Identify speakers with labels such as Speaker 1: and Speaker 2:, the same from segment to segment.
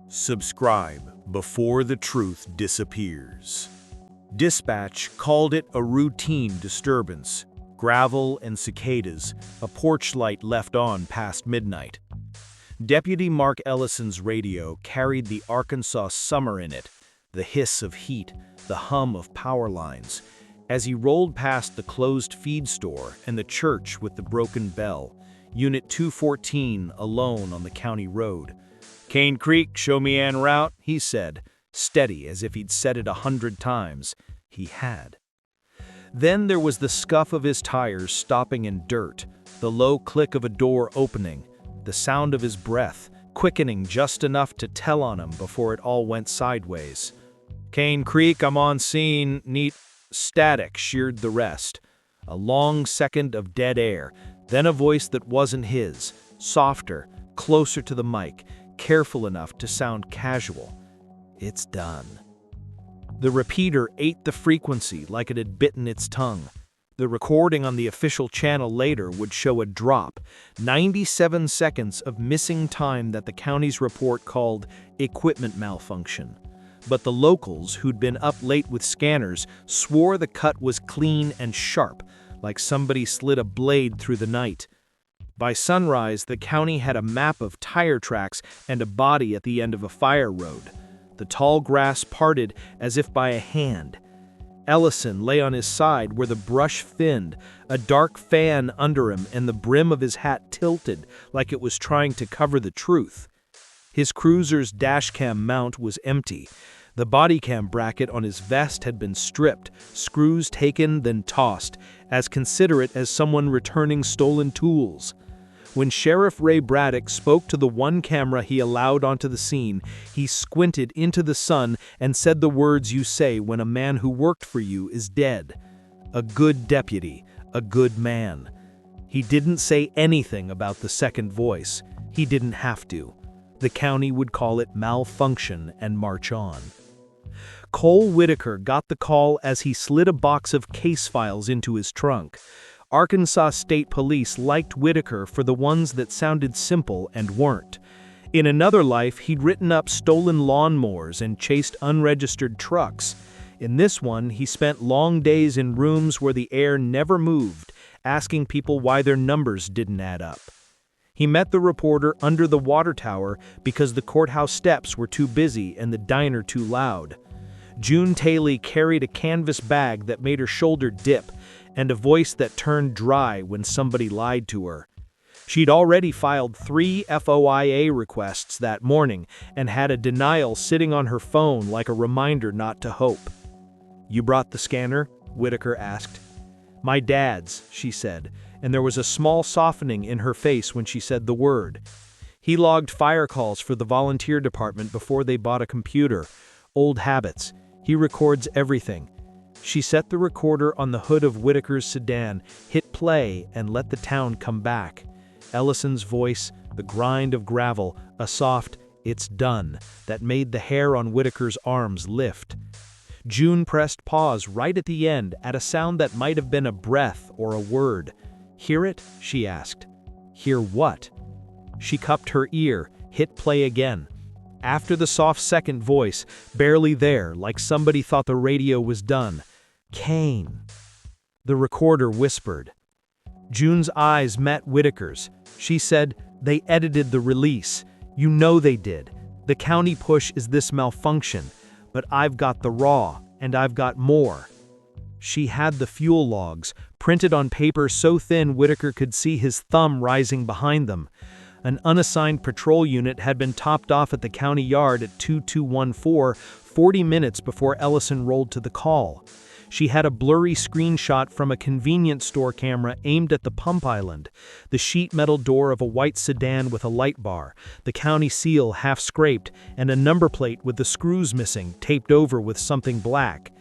Speaker 1: Subscribe before the truth disappears. Dispatch called it a routine disturbance. Gravel and cicadas, a porch light left on past midnight. Deputy Mark Ellison's radio carried the Arkansas summer in it, the hiss of heat, the hum of power lines, as he rolled past the closed feed store and the church with the broken bell, Unit 214 alone on the county road. "Cane Creek, show me en route," he said, steady as if he'd said it 100 times. He had. Then there was the scuff of his tires stopping in dirt, the low click of a door opening, the sound of his breath, quickening just enough to tell on him before it all went sideways. "Cane Creek, I'm on scene, neat." Static sheared the rest. A long second of dead air, then a voice that wasn't his, softer, closer to the mic, careful enough to sound casual. "It's done." The repeater ate the frequency like it had bitten its tongue. The recording on the official channel later would show a drop, 97 seconds of missing time that the county's report called equipment malfunction. But the locals, who'd been up late with scanners, swore the cut was clean and sharp, like somebody slid a blade through the night. By sunrise, the county had a map of tire tracks and a body at the end of a fire road. The tall grass parted as if by a hand. Ellison lay on his side where the brush thinned, a dark fan under him and the brim of his hat tilted like it was trying to cover the truth. His cruiser's dashcam mount was empty. The bodycam bracket on his vest had been stripped, screws taken then tossed, as considerate as someone returning stolen tools. When Sheriff Ray Braddock spoke to the one camera he allowed onto the scene, he squinted into the sun and said the words you say when a man who worked for you is dead. A good deputy, a good man. He didn't say anything about the second voice. He didn't have to. The county would call it malfunction and march on. Cole Whitaker got the call as he slid a box of case files into his trunk. Arkansas State Police liked Whitaker for the ones that sounded simple and weren't. In another life, he'd written up stolen lawnmowers and chased unregistered trucks. In this one, he spent long days in rooms where the air never moved, asking people why their numbers didn't add up. He met the reporter under the water tower because the courthouse steps were too busy and the diner too loud. June Taylor carried a canvas bag that made her shoulder dip, and a voice that turned dry when somebody lied to her. She'd already filed 3 FOIA requests that morning and had a denial sitting on her phone like a reminder not to hope. "You brought the scanner?" Whitaker asked. "My dad's," she said, and there was a small softening in her face when she said the word. "He logged fire calls for the volunteer department before they bought a computer. Old habits. He records everything." She set the recorder on the hood of Whitaker's sedan, hit play, and let the town come back. Ellison's voice, the grind of gravel, a soft, "It's done," that made the hair on Whitaker's arms lift. June pressed pause right at the end at a sound that might have been a breath or a word. "Hear it?" she asked. "Hear what?" She cupped her ear, hit play again. After the soft second voice, barely there, like somebody thought the radio was done. "Kane." The recorder whispered. June's eyes met Whitaker's. She said, "They edited the release. You know they did. The county push is this malfunction. But I've got the raw, and I've got more." She had the fuel logs, printed on paper so thin Whitaker could see his thumb rising behind them. An unassigned patrol unit had been topped off at the county yard at 2214, 40 minutes before Ellison rolled to the call. She had a blurry screenshot from a convenience store camera aimed at the pump island, the sheet metal door of a white sedan with a light bar, the county seal half scraped, and a number plate with the screws missing, taped over with something black.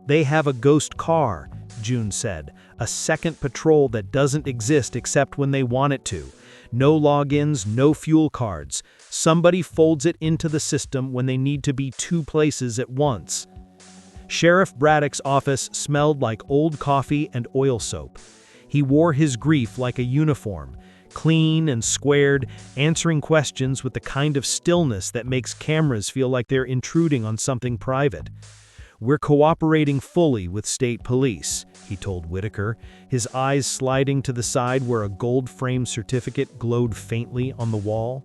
Speaker 1: "They have a ghost car," June said, "a second patrol that doesn't exist except when they want it to. No logins, no fuel cards. Somebody folds it into the system when they need to be 2 places at once." Sheriff Braddock's office smelled like old coffee and oil soap. He wore his grief like a uniform, clean and squared, answering questions with the kind of stillness that makes cameras feel like they're intruding on something private. "We're cooperating fully with state police," he told Whitaker, his eyes sliding to the side where a gold-framed certificate glowed faintly on the wall.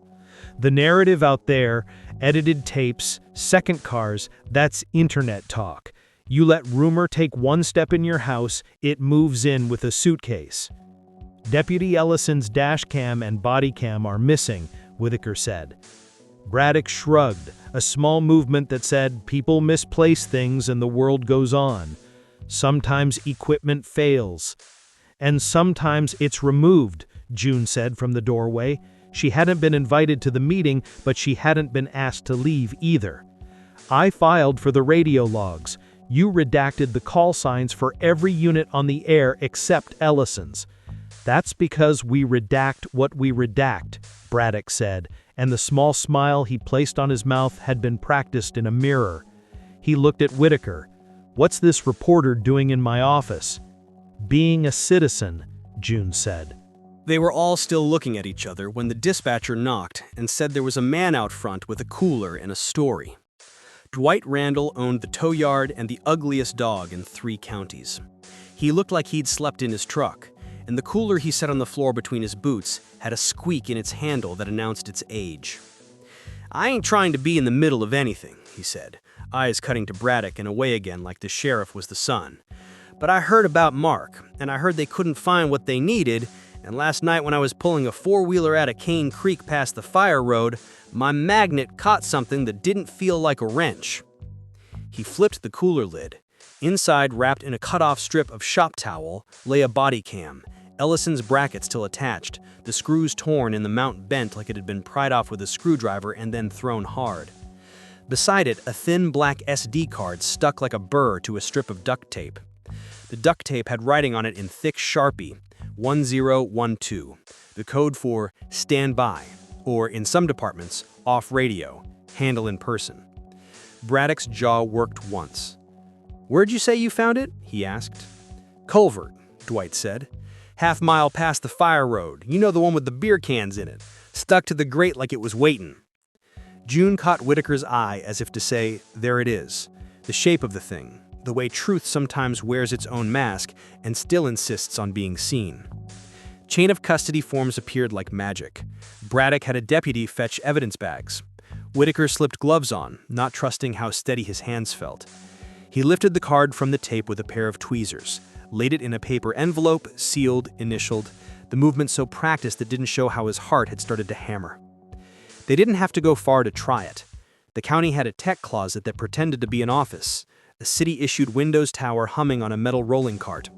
Speaker 1: "The narrative out there, edited tapes, second cars, that's internet talk. You let rumor take one step in your house, it moves in with a suitcase." "Deputy Ellison's dash cam and body cam are missing," Whitaker said. Braddock shrugged, a small movement that said, "People misplace things and the world goes on. Sometimes equipment fails. And sometimes it's removed," June said from the doorway. She hadn't been invited to the meeting, but she hadn't been asked to leave either. "I filed for the radio logs. You redacted the call signs for every unit on the air except Ellison's." "That's because we redact what we redact," Braddock said, and the small smile he placed on his mouth had been practiced in a mirror. He looked at Whitaker. "What's this reporter doing in my office?" "Being a citizen," June said.
Speaker 2: They were all still looking at each other when the dispatcher knocked and said there was a man out front with a cooler and a story. Dwight Randall owned the tow yard and the ugliest dog in 3 counties. He looked like he'd slept in his truck, and the cooler he set on the floor between his boots had a squeak in its handle that announced its age. "I ain't trying to be in the middle of anything," he said, eyes cutting to Braddock and away again like the sheriff was the sun. "But I heard about Mark, and I heard they couldn't find what they needed, and last night when I was pulling a 4-wheeler out of Cane Creek past the fire road, my magnet caught something that didn't feel like a wrench." He flipped the cooler lid. Inside, wrapped in a cut-off strip of shop towel, lay a body cam, Ellison's bracket still attached, the screws torn and the mount bent like it had been pried off with a screwdriver and then thrown hard. Beside it, a thin black SD card stuck like a burr to a strip of duct tape. The duct tape had writing on it in thick Sharpie, 1012, the code for "stand by," or in some departments, off radio, handle in person. Braddock's jaw worked once. "Where'd you say you found it?" he asked. "Culvert," Dwight said. "Half-mile past the fire road. You know, the one with the beer cans in it. Stuck to the grate like it was waiting." June caught Whitaker's eye as if to say, "There it is. The shape of the thing. The way truth sometimes wears its own mask and still insists on being seen." Chain of custody forms appeared like magic. Braddock had a deputy fetch evidence bags. Whitaker slipped gloves on, not trusting how steady his hands felt. He lifted the card from the tape with a pair of tweezers, laid it in a paper envelope, sealed, initialed, the movement so practiced it didn't show how his heart had started to hammer. They didn't have to go far to try it. The county had a tech closet that pretended to be an office, a city-issued Windows tower humming on a metal rolling cart.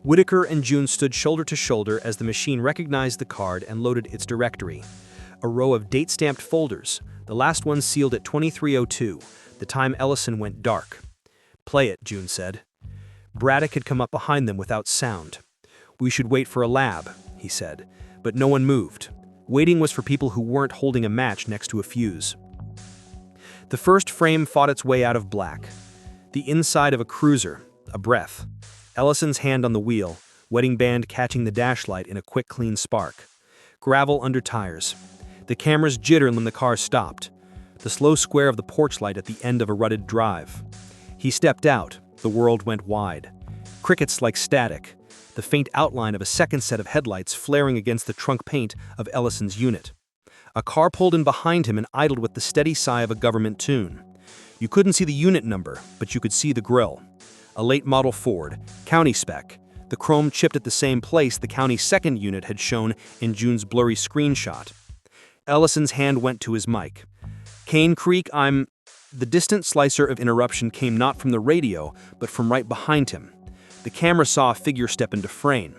Speaker 2: Whitaker and June stood shoulder to shoulder as the machine recognized the card and loaded its directory. A row of date-stamped folders, the last one sealed at 2302, the time Ellison went dark. "Play it," June said. Braddock had come up behind them without sound. "We should wait for a lab," he said, but no one moved. Waiting was for people who weren't holding a match next to a fuse. The first frame fought its way out of black. The inside of a cruiser, a breath. Ellison's hand on the wheel, wedding band catching the dash light in a quick, clean spark. Gravel under tires. The cameras jittered when the car stopped. The slow square of the porch light at the end of a rutted drive. He stepped out. The world went wide. Crickets like static. The faint outline of a second set of headlights flaring against the trunk paint of Ellison's unit. A car pulled in behind him and idled with the steady sigh of a government tune. You couldn't see the unit number, but you could see the grille. A late model Ford, county spec, the chrome chipped at the same place the county's second unit had shown in June's blurry screenshot. Ellison's hand went to his mic. "Cane Creek, I'm..." The distant slicer of interruption came not from the radio, but from right behind him. The camera saw a figure step into frame.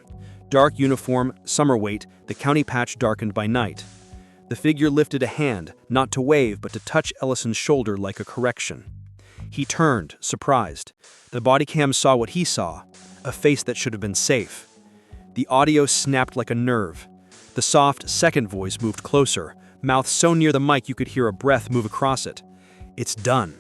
Speaker 2: Dark uniform, summer weight, the county patch darkened by night. The figure lifted a hand, not to wave but to touch Ellison's shoulder like a correction. He turned, surprised. The body cam saw what he saw, a face that should have been safe. The audio snapped like a nerve. The soft, second voice moved closer, mouth so near the mic you could hear a breath move across it. "It's done."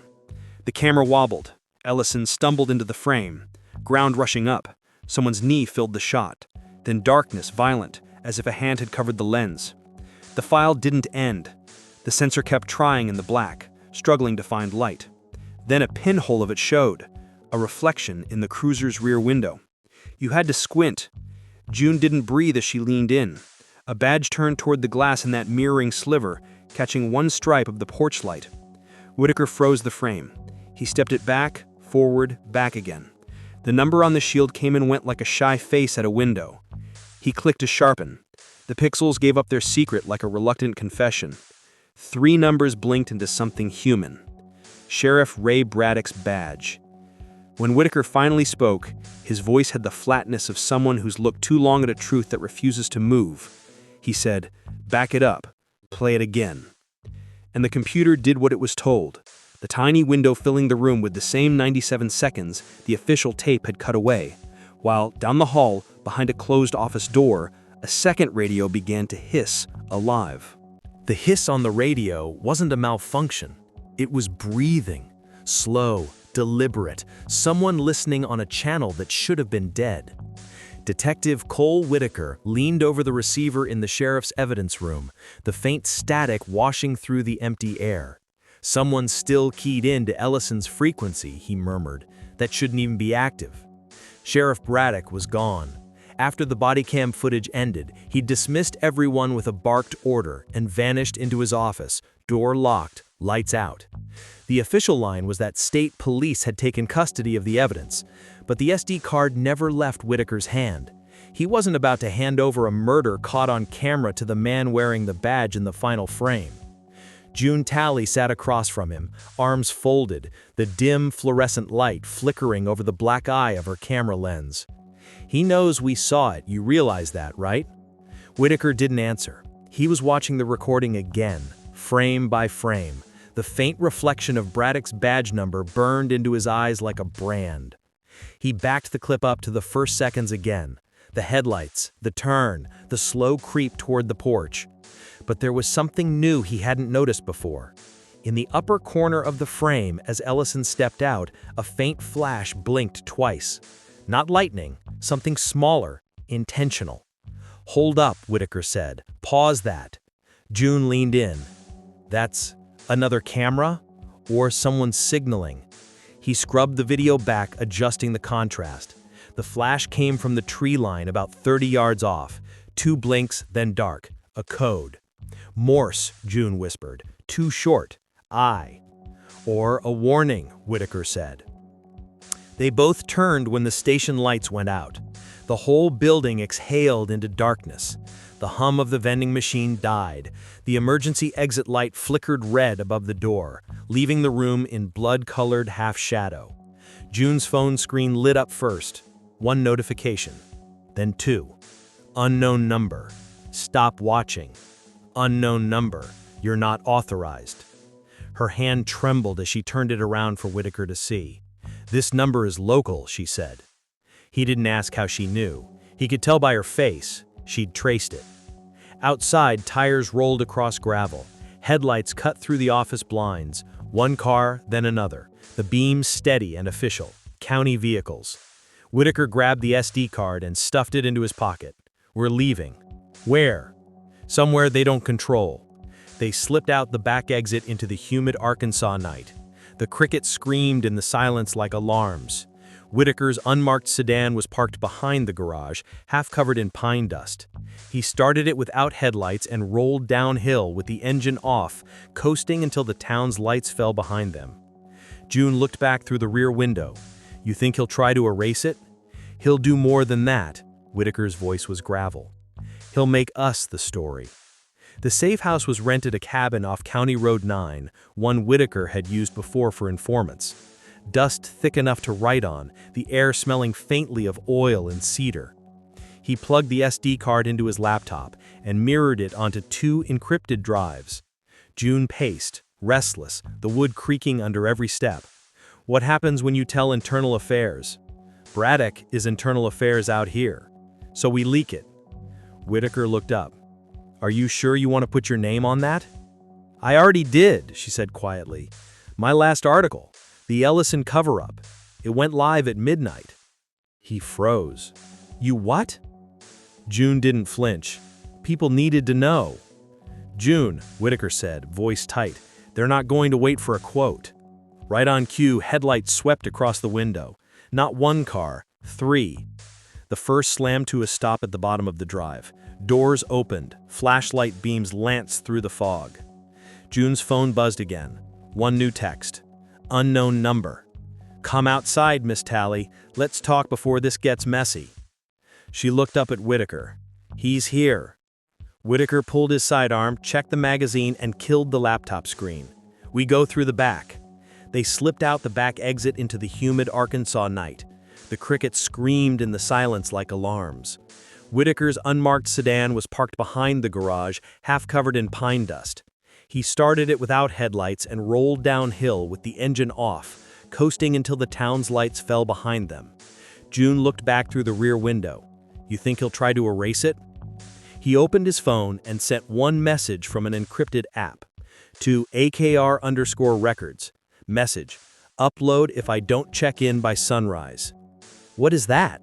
Speaker 2: The camera wobbled. Ellison stumbled into the frame. Ground rushing up. Someone's knee filled the shot. Then darkness, violent. as if a hand had covered the lens. The file didn't end. The sensor kept trying in the black, struggling to find light. Then a pinhole of it showed, a reflection in the cruiser's rear window. You had to squint. June didn't breathe as she leaned in. A badge turned toward the glass in that mirroring sliver, catching one stripe of the porch light. Whitaker froze the frame. He stepped it back, forward, back again. The number on the shield came and went like a shy face at a window. He clicked to sharpen. The pixels gave up their secret like a reluctant confession. 3 numbers blinked into something human. Sheriff Ray Braddock's badge. When Whitaker finally spoke, his voice had the flatness of someone who's looked too long at a truth that refuses to move. He said, "Back it up. Play it again." And the computer did what it was told. The tiny window filling the room with the same 97 seconds the official tape had cut away, while down the hall, behind a closed office door, a second radio began to hiss, alive.
Speaker 1: The hiss on the radio wasn't a malfunction. It was breathing, slow, deliberate, someone listening on a channel that should have been dead. Detective Cole Whitaker leaned over the receiver in the sheriff's evidence room, the faint static washing through the empty air. "Someone still keyed in to Ellison's frequency," he murmured. "That shouldn't even be active." Sheriff Braddock was gone. After the body cam footage ended, he dismissed everyone with a barked order and vanished into his office, door locked, lights out. The official line was that state police had taken custody of the evidence, but the SD card never left Whitaker's hand. He wasn't about to hand over a murder caught on camera to the man wearing the badge in the final frame. June Talley sat across from him, arms folded, the dim fluorescent light flickering over the black eye of her camera lens. "He knows we saw it, you realize that, right?" Whitaker didn't answer. He was watching the recording again, frame by frame. The faint reflection of Braddock's badge number burned into his eyes like a brand. He backed the clip up to the first seconds again. The headlights, the turn, the slow creep toward the porch. But there was something new he hadn't noticed before. In the upper corner of the frame, as Ellison stepped out, a faint flash blinked twice. Not lightning, something smaller, intentional. "Hold up," Whitaker said. "Pause that." June leaned in. "That's another camera? Or someone signaling?" He scrubbed the video back, adjusting the contrast. The flash came from the tree line about 30 yards off. 2 blinks, then dark. A code. "Morse," June whispered. "Too short. I." "Or a warning," Whitaker said. They both turned when the station lights went out. The whole building exhaled into darkness. The hum of the vending machine died. The emergency exit light flickered red above the door, leaving the room in blood-colored half-shadow. June's phone screen lit up first. 1 notification. Then 2. "Unknown number. Stop watching. Unknown number. You're not authorized." Her hand trembled as she turned it around for Whitaker to see. "This number is local," she said. He didn't ask how she knew. He could tell by her face. She'd traced it. Outside, tires rolled across gravel. Headlights cut through the office blinds. 1 car, then another. The beams steady and official. County vehicles. Whitaker grabbed the SD card and stuffed it into his pocket. "We're leaving." "Where?" "Somewhere they don't control." They slipped out the back exit into the humid Arkansas night. The crickets screamed in the silence like alarms. Whitaker's unmarked sedan was parked behind the garage, half covered in pine dust. He started it without headlights and rolled downhill with the engine off, coasting until the town's lights fell behind them. June looked back through the rear window. "You think he'll try to erase it?" "He'll do more than that." Whitaker's voice was gravel. "He'll make us the story." The safe house was rented a cabin off County Road 9, one Whitaker had used before for informants. Dust thick enough to write on, the air smelling faintly of oil and cedar. He plugged the SD card into his laptop and mirrored it onto 2 encrypted drives. June paced, restless, the wood creaking under every step. "What happens when you tell internal affairs?" "Braddock is internal affairs out here. So we leak it." Whitaker looked up. "Are you sure you want to put your name on that?" "I already did," she said quietly. "My last article. The Ellison cover-up. It went live at midnight." He froze. "You what?" June didn't flinch. People needed to know. June, Whitaker said, voice tight. They're not going to wait for a quote. Right on cue, headlights swept across the window. Not one car, 3. The first slammed to a stop at the bottom of the drive. Doors opened, flashlight beams lanced through the fog. June's phone buzzed again. One new text. Unknown number. Come outside, Miss Tally. Let's talk before this gets messy. She looked up at Whitaker. He's here. Whitaker pulled his sidearm, checked the magazine, and killed the laptop screen. We go through the back. They slipped out the back exit into the humid Arkansas night. The crickets screamed in the silence like alarms. Whitaker's unmarked sedan was parked behind the garage, half covered in pine dust. He started it without headlights and rolled downhill with the engine off, coasting until the town's lights fell behind them. June looked back through the rear window. You think he'll try to erase it? He opened his phone and sent one message from an encrypted app. To AKR_records. Message. Upload if I don't check in by sunrise. What is that?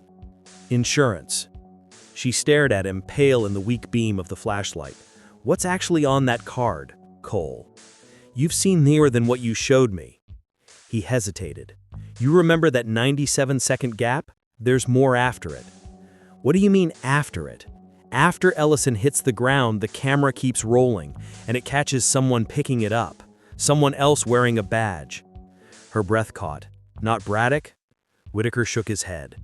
Speaker 1: Insurance. She stared at him, pale in the weak beam of the flashlight. What's actually on that card, Cole? You've seen nearer than what you showed me. He hesitated. You remember that 97-second gap? There's more after it. What do you mean after it? After Ellison hits the ground, the camera keeps rolling, and it catches someone picking it up. Someone else wearing a badge. Her breath caught. Not Braddock? Whitaker shook his head.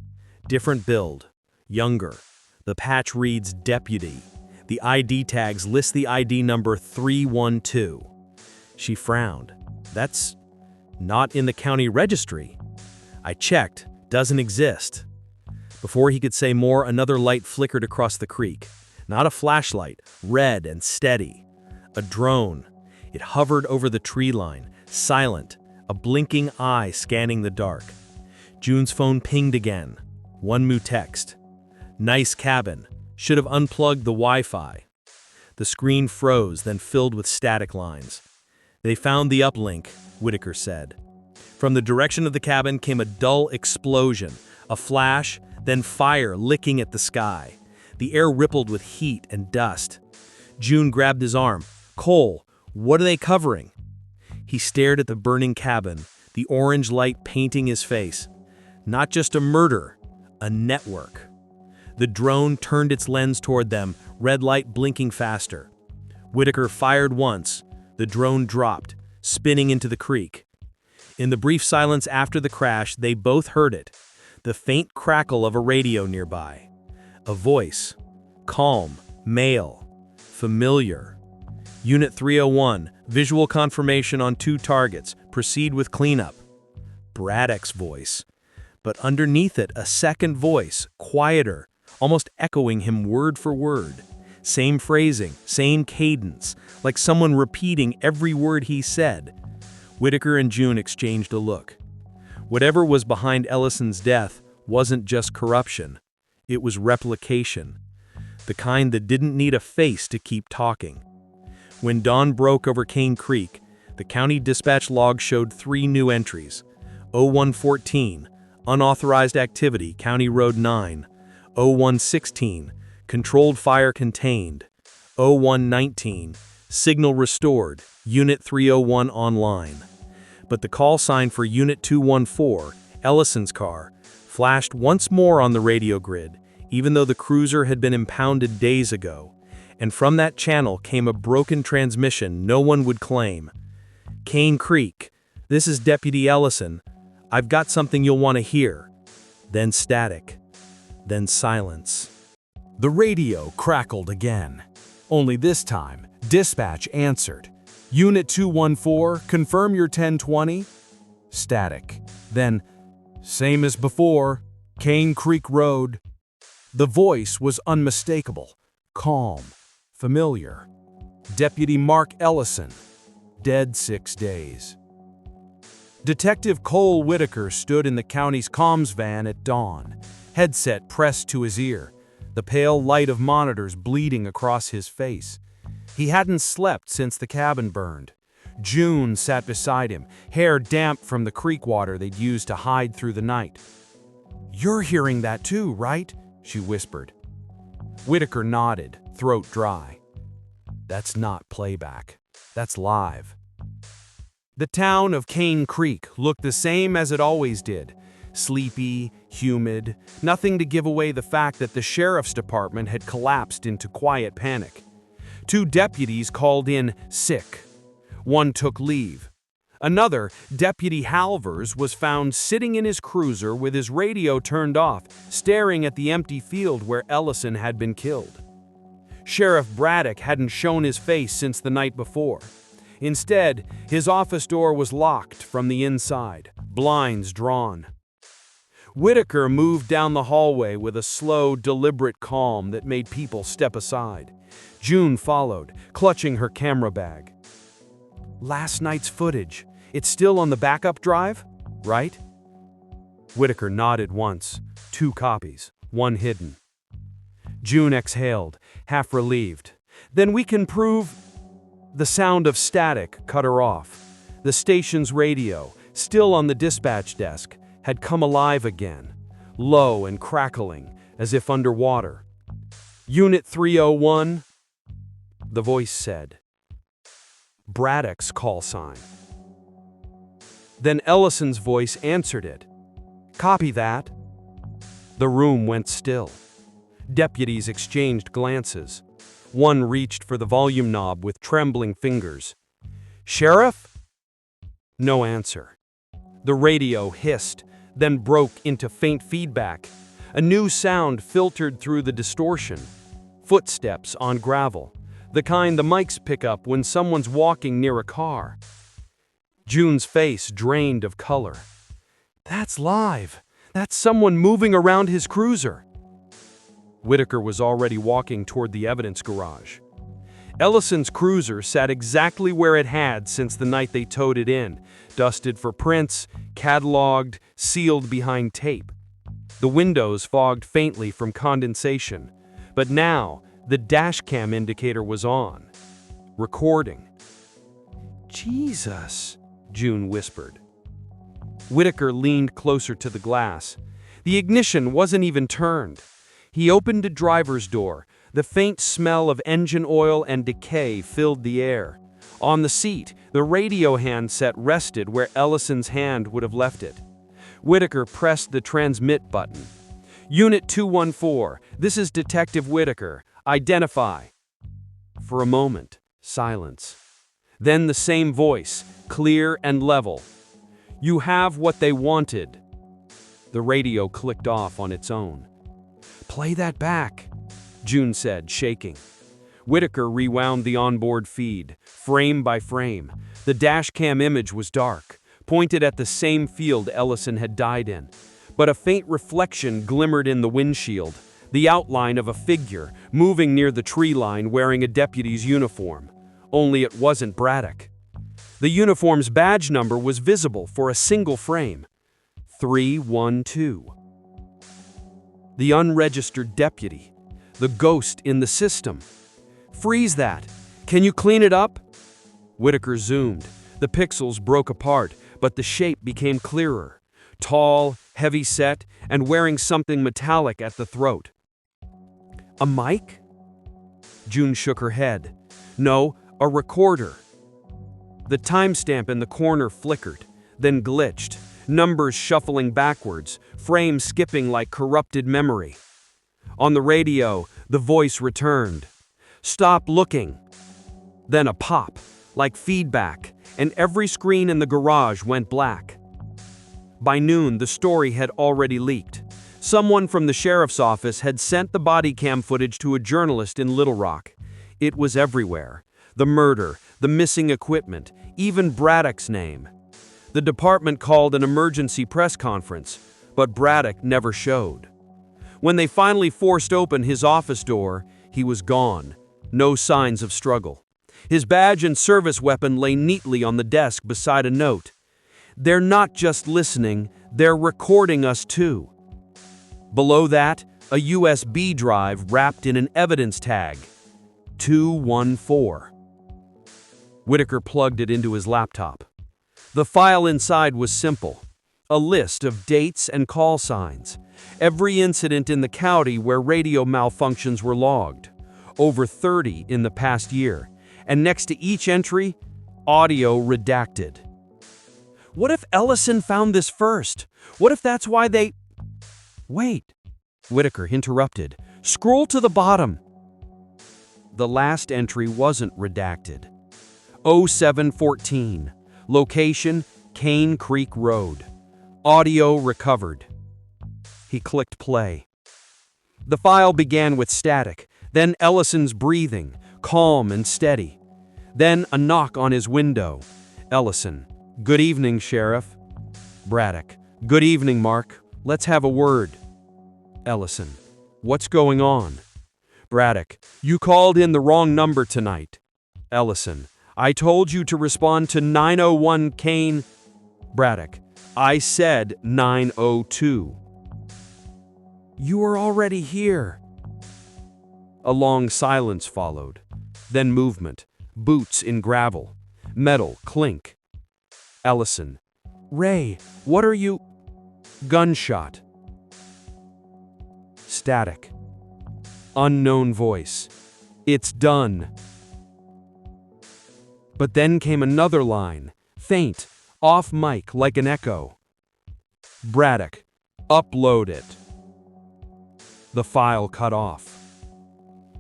Speaker 1: Different build. Younger. The patch reads Deputy. The ID tags list the ID number 312. She frowned. That's not in the county registry. I checked. Doesn't exist. Before he could say more, another light flickered across the creek. Not a flashlight, red and steady. A drone. It hovered over the tree line, silent, a blinking eye scanning the dark. June's phone pinged again. One new text. Nice cabin. Should have unplugged the Wi-Fi. The screen froze, then filled with static lines. They found the uplink, Whitaker said. From the direction of the cabin came a dull explosion, a flash, then fire licking at the sky. The air rippled with heat and dust. June grabbed his arm. Cole, what are they covering? He stared at the burning cabin, the orange light painting his face. Not just a murder, a network. The drone turned its lens toward them, red light blinking faster. Whitaker fired once. The drone dropped, spinning into the creek. In the brief silence after the crash, they both heard it. The faint crackle of a radio nearby. A voice. Calm, male, familiar. Unit 301, visual confirmation on 2 targets. Proceed with cleanup. Braddock's voice. But underneath it, a second voice, quieter, almost echoing him word for word. Same phrasing, same cadence, like someone repeating every word he said. Whitaker and June exchanged a look. Whatever was behind Ellison's death wasn't just corruption. It was replication. The kind that didn't need a face to keep talking. When dawn broke over Cane Creek, the county dispatch log showed 3 new entries. 0114, unauthorized activity, County Road 9. 0116, controlled fire contained. 0119, signal restored, Unit 301 online. But the call sign for Unit 214, Ellison's car, flashed once more on the radio grid, even though the cruiser had been impounded days ago. And from that channel came a broken transmission no one would claim. Cane Creek, this is Deputy Ellison. I've got something you'll want to hear. Then static. Then silence.
Speaker 3: The radio crackled again. Only this time, dispatch answered. Unit 214, confirm your 1020? Static. Then, same as before, Cane Creek Road. The voice was unmistakable, calm, familiar. Deputy Mark Ellison, dead 6 days. Detective Cole Whitaker stood in the county's comms van at dawn, headset pressed to his ear, the pale light of monitors bleeding across his face. He hadn't slept since the cabin burned. June sat beside him, hair damp from the creek water they'd used to hide through the night. "You're hearing that too, right?" she whispered. Whitaker nodded, throat dry. That's not playback. That's live. The town of Cane Creek looked the same as it always did. Sleepy, humid, nothing to give away the fact that the sheriff's department had collapsed into quiet panic. 2 deputies called in sick. 1 took leave. Another, Deputy Halvers, was found sitting in his cruiser with his radio turned off, staring at the empty field where Ellison had been killed. Sheriff Braddock hadn't shown his face since the night before. Instead, his office door was locked from the inside, blinds drawn. Whitaker moved down the hallway with a slow, deliberate calm that made people step aside. June followed, clutching her camera bag. Last night's footage. It's still on the backup drive, right? Whitaker nodded once. 2 copies, 1 hidden. June exhaled, half relieved. Then we can prove... The sound of static cut her off. The station's radio, still on the dispatch desk, had come alive again, low and crackling, as if underwater. Unit 301, the voice said. Braddock's call sign. Then Ellison's voice answered it. Copy that. The room went still. Deputies exchanged glances. 1 reached for the volume knob with trembling fingers. Sheriff? No answer. The radio hissed, then broke into faint feedback. A new sound filtered through the distortion. Footsteps on gravel, the kind the mics pick up when someone's walking near a car. June's face drained of color. That's live. That's someone moving around his cruiser. Whitaker was already walking toward the evidence garage. Ellison's cruiser sat exactly where it had since the night they towed it in, dusted for prints, cataloged, sealed behind tape. The windows fogged faintly from condensation, but now the dashcam indicator was on. Recording. Jesus, June whispered. Whitaker leaned closer to the glass. The ignition wasn't even turned. He opened the driver's door. The faint smell of engine oil and decay filled the air. On the seat, the radio handset rested where Ellison's hand would have left it. Whitaker pressed the transmit button. Unit 214, this is Detective Whitaker. Identify. For a moment, silence. Then the same voice, clear and level. You have what they wanted. The radio clicked off on its own. Play that back, June said, shaking. Whitaker rewound the onboard feed, frame by frame. The dashcam image was dark, pointed at the same field Ellison had died in. But a faint reflection glimmered in the windshield, the outline of a figure moving near the tree line wearing a deputy's uniform. Only it wasn't Braddock. The uniform's badge number was visible for a single frame. 312. The unregistered deputy. The ghost in the system. Freeze that. Can you clean it up? Whitaker zoomed. The pixels broke apart, but the shape became clearer. Tall, heavy-set, and wearing something metallic at the throat. A mic? June shook her head. No, a recorder. The timestamp in the corner flickered, then glitched, numbers shuffling backwards, frames skipping like corrupted memory. On the radio, the voice returned. Stop looking. Then a pop, like feedback, and every screen in the garage went black. By noon, the story had already leaked. Someone from the sheriff's office had sent the body cam footage to a journalist in Little Rock. It was everywhere. The murder, the missing equipment, even Braddock's name. The department called an emergency press conference, but Braddock never showed. When they finally forced open his office door, he was gone. No signs of struggle. His badge and service weapon lay neatly on the desk beside a note. They're not just listening, they're recording us too. Below that, a USB drive wrapped in an evidence tag. 214. Whitaker plugged it into his laptop. The file inside was simple.
Speaker 2: A list of dates and call signs. Every incident in the county where radio malfunctions were logged. Over 30 in the past year. And next to each entry, audio redacted. What if Ellison found this first? What if that's why they... Wait, Whitaker interrupted. Scroll to the bottom. The last entry wasn't redacted. 0714. Location, Cane Creek Road. Audio recovered. He clicked play. The file began with static, then Ellison's breathing, calm and steady. Then a knock on his window. Ellison, good evening, Sheriff. Braddock, good evening, Mark. Let's have a word. Ellison, what's going on? Braddock, you called in the wrong number tonight. Ellison, I told you to respond to 901 Cane. Braddock, I said 902. You were already here. A long silence followed, then movement, boots in gravel, metal clink. Ellison, Ray, what are you? Gunshot. Static. Unknown voice. It's done. But then came another line, faint, off mic like an echo. Braddock, upload it. The file cut off.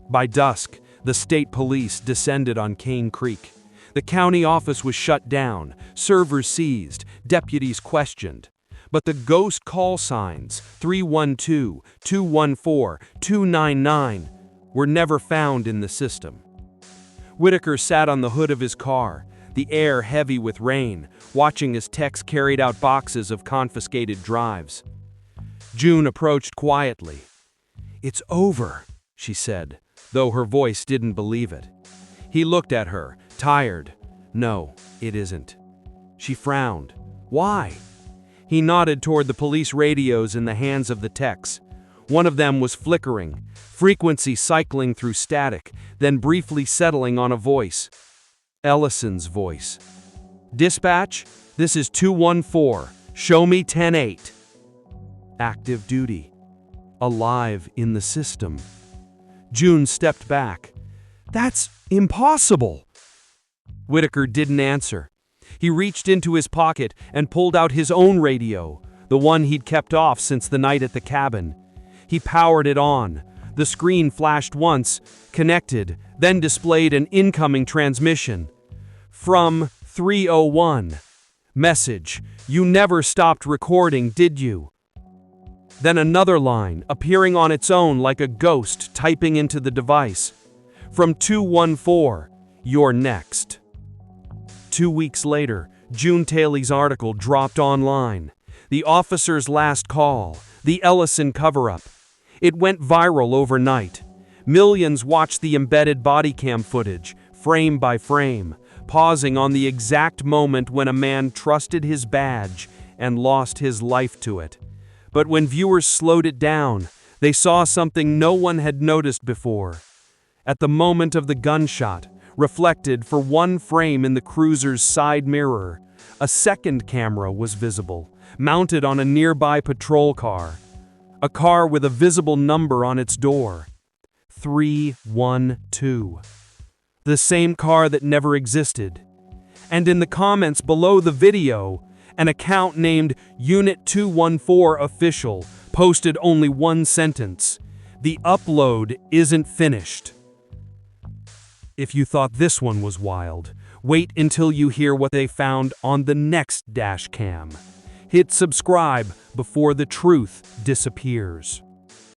Speaker 2: By dusk, the state police descended on Cane Creek. The county office was shut down, servers seized, deputies questioned. But the ghost call signs, 312, 214, 299, were never found in the system. Whitaker sat on the hood of his car, the air heavy with rain, watching as techs carried out boxes of confiscated drives. June approached quietly. It's over, she said, though her voice didn't believe it. He looked at her, tired. No, it isn't. She frowned. Why? He nodded toward the police radios in the hands of the techs. One of them was flickering, frequency cycling through static, then briefly settling on a voice. Ellison's voice. Dispatch, this is 214. Show me 10-8. Active duty. Alive in the system. June stepped back. That's impossible. Whitaker didn't answer. He reached into his pocket and pulled out his own radio, the one he'd kept off since the night at the cabin. He powered it on. The screen flashed once, connected, then displayed an incoming transmission. From 301. Message, you never stopped recording, did you? Then another line, appearing on its own like a ghost typing into the device. From 214, you're next. 2 weeks later, June Taylor's article dropped online. The officer's last call, the Ellison cover-up. It went viral overnight. Millions watched the embedded body cam footage, frame by frame, pausing on the exact moment when a man trusted his badge and lost his life to it. But when viewers slowed it down, they saw something no one had noticed before. At the moment of the gunshot, reflected for one frame in the cruiser's side mirror, a second camera was visible, mounted on a nearby patrol car. A car with a visible number on its door. 312. The same car that never existed. And in the comments below the video, an account named Unit 214 Official posted only one sentence. The upload isn't finished. If you thought this one was wild, wait until you hear what they found on the next dash cam. Hit subscribe before the truth disappears.